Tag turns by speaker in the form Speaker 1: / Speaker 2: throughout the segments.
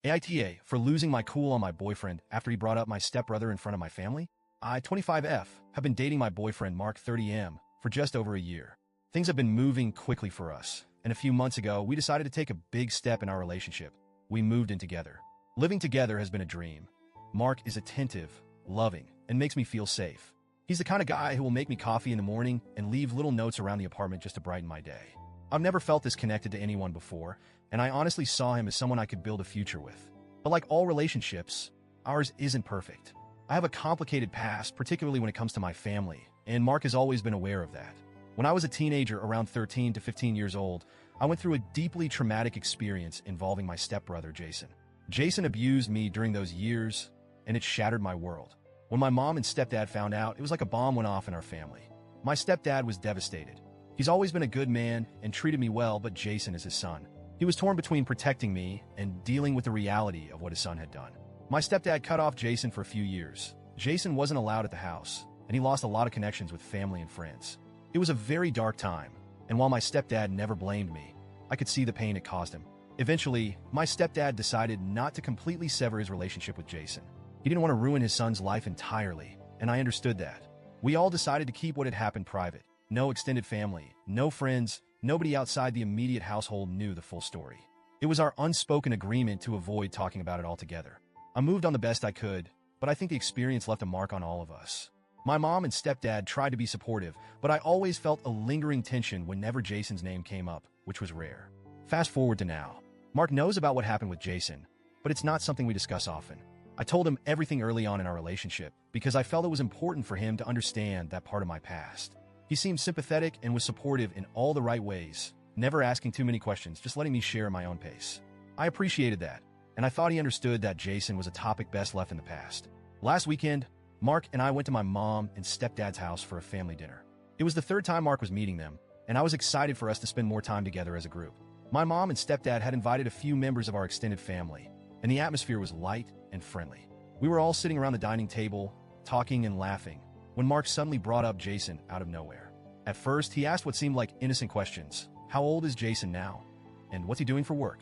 Speaker 1: AITA for losing my cool on my boyfriend after he brought up my stepbrother in front of my family. I, 25F, have been dating my boyfriend Mark 30M for just over a year. Things have been moving quickly for us, and a few months ago we decided to take a big step in our relationship. We moved in together. Living together has been a dream. Mark is attentive, loving, and makes me feel safe. He's the kind of guy who will make me coffee in the morning and leave little notes around the apartment just to brighten my day. I've never felt this connected to anyone before, and I honestly saw him as someone I could build a future with. But like all relationships, ours isn't perfect. I have a complicated past, particularly when it comes to my family, and Mark has always been aware of that. When I was a teenager, around 13 to 15 years old, I went through a deeply traumatic experience involving my stepbrother, Jason. Jason abused me during those years, and it shattered my world. When my mom and stepdad found out, it was like a bomb went off in our family. My stepdad was devastated. He's always been a good man and treated me well, but Jason is his son. He was torn between protecting me and dealing with the reality of what his son had done. My stepdad cut off Jason for a few years. Jason wasn't allowed at the house, and he lost a lot of connections with family and friends. It was a very dark time, and while my stepdad never blamed me, I could see the pain it caused him. Eventually, my stepdad decided not to completely sever his relationship with Jason. He didn't want to ruin his son's life entirely, and I understood that. We all decided to keep what had happened private. No extended family, no friends, nobody outside the immediate household knew the full story. It was our unspoken agreement to avoid talking about it altogether. I moved on the best I could, but I think the experience left a mark on all of us. My mom and stepdad tried to be supportive, but I always felt a lingering tension whenever Jason's name came up, which was rare. Fast forward to now. Mark knows about what happened with Jason, but it's not something we discuss often. I told him everything early on in our relationship because I felt it was important for him to understand that part of my past. He seemed sympathetic and was supportive in all the right ways, never asking too many questions, just letting me share at my own pace. I appreciated that, and I thought he understood that Jason was a topic best left in the past. Last weekend, Mark and I went to my mom and stepdad's house for a family dinner. It was the third time Mark was meeting them, and I was excited for us to spend more time together as a group. My mom and stepdad had invited a few members of our extended family, and the atmosphere was light and friendly. We were all sitting around the dining table, talking and laughing, when Mark suddenly brought up Jason out of nowhere. At first, he asked what seemed like innocent questions. How old is Jason now? And what's he doing for work?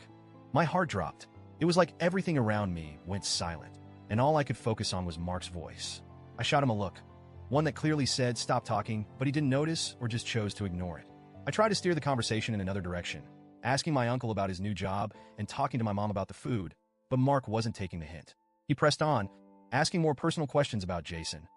Speaker 1: My heart dropped. It was like everything around me went silent, and all I could focus on was Mark's voice. I shot him a look, one that clearly said stop talking, but he didn't notice or just chose to ignore it. I tried to steer the conversation in another direction, asking my uncle about his new job and talking to my mom about the food, but Mark wasn't taking the hint. He pressed on, asking more personal questions about Jason.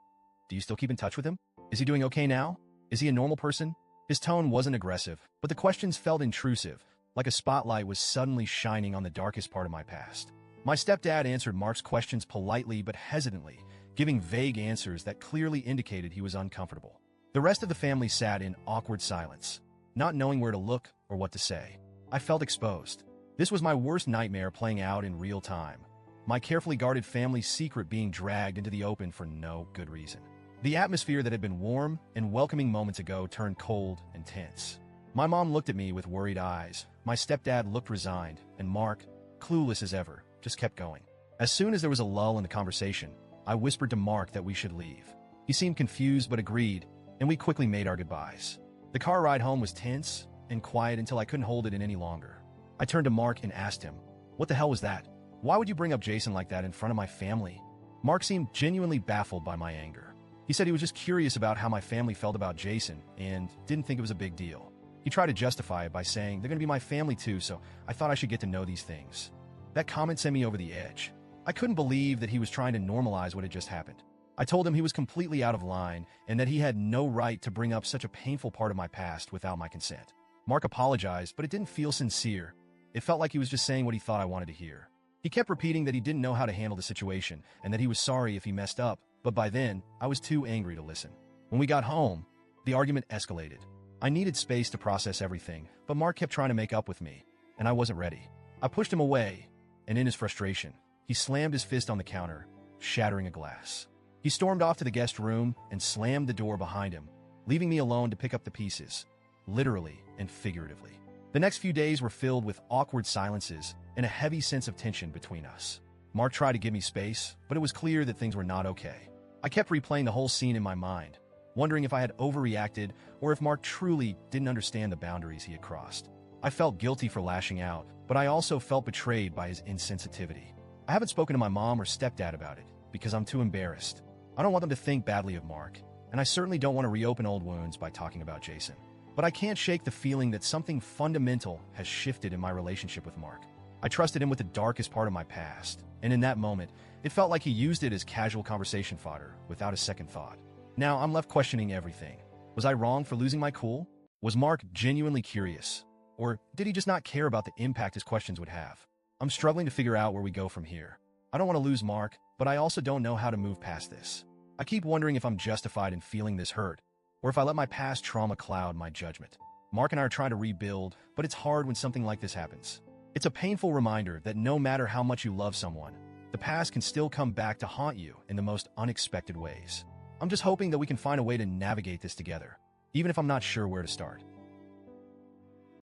Speaker 1: Do you still keep in touch with him? Is he doing okay now? Is he a normal person? His tone wasn't aggressive, but the questions felt intrusive, like a spotlight was suddenly shining on the darkest part of my past. My stepdad answered Mark's questions politely but hesitantly, giving vague answers that clearly indicated he was uncomfortable. The rest of the family sat in awkward silence, not knowing where to look or what to say. I felt exposed. This was my worst nightmare playing out in real time. My carefully guarded family's secret being dragged into the open for no good reason. The atmosphere that had been warm and welcoming moments ago turned cold and tense. My mom looked at me with worried eyes. My stepdad looked resigned, and Mark, clueless as ever, just kept going. As soon as there was a lull in the conversation, I whispered to Mark that we should leave. He seemed confused but agreed, and we quickly made our goodbyes. The car ride home was tense and quiet until I couldn't hold it in any longer. I turned to Mark and asked him, "What the hell was that? Why would you bring up Jason like that in front of my family?" Mark seemed genuinely baffled by my anger. He said he was just curious about how my family felt about Jason and didn't think it was a big deal. He tried to justify it by saying, they're going to be my family too, so I thought I should get to know these things. That comment sent me over the edge. I couldn't believe that he was trying to normalize what had just happened. I told him he was completely out of line and that he had no right to bring up such a painful part of my past without my consent. Mark apologized, but it didn't feel sincere. It felt like he was just saying what he thought I wanted to hear. He kept repeating that he didn't know how to handle the situation and that he was sorry if he messed up, but by then, I was too angry to listen. When we got home, the argument escalated. I needed space to process everything, but Mark kept trying to make up with me, and I wasn't ready. I pushed him away, and in his frustration, he slammed his fist on the counter, shattering a glass. He stormed off to the guest room and slammed the door behind him, leaving me alone to pick up the pieces, literally and figuratively. The next few days were filled with awkward silences and a heavy sense of tension between us. Mark tried to give me space, but it was clear that things were not okay. I kept replaying the whole scene in my mind, wondering if I had overreacted or if Mark truly didn't understand the boundaries he had crossed. I felt guilty for lashing out, but I also felt betrayed by his insensitivity. I haven't spoken to my mom or stepdad about it because I'm too embarrassed. I don't want them to think badly of Mark, and I certainly don't want to reopen old wounds by talking about Jason. But I can't shake the feeling that something fundamental has shifted in my relationship with Mark. I trusted him with the darkest part of my past, and in that moment, it felt like he used it as casual conversation fodder without a second thought. Now I'm left questioning everything. Was I wrong for losing my cool? Was Mark genuinely curious? Or did he just not care about the impact his questions would have? I'm struggling to figure out where we go from here. I don't want to lose Mark, but I also don't know how to move past this. I keep wondering if I'm justified in feeling this hurt, or if I let my past trauma cloud my judgment. Mark and I are trying to rebuild, but it's hard when something like this happens. It's a painful reminder that no matter how much you love someone, the past can still come back to haunt you in the most unexpected ways. I'm just hoping that we can find a way to navigate this together, even if I'm not sure where to start.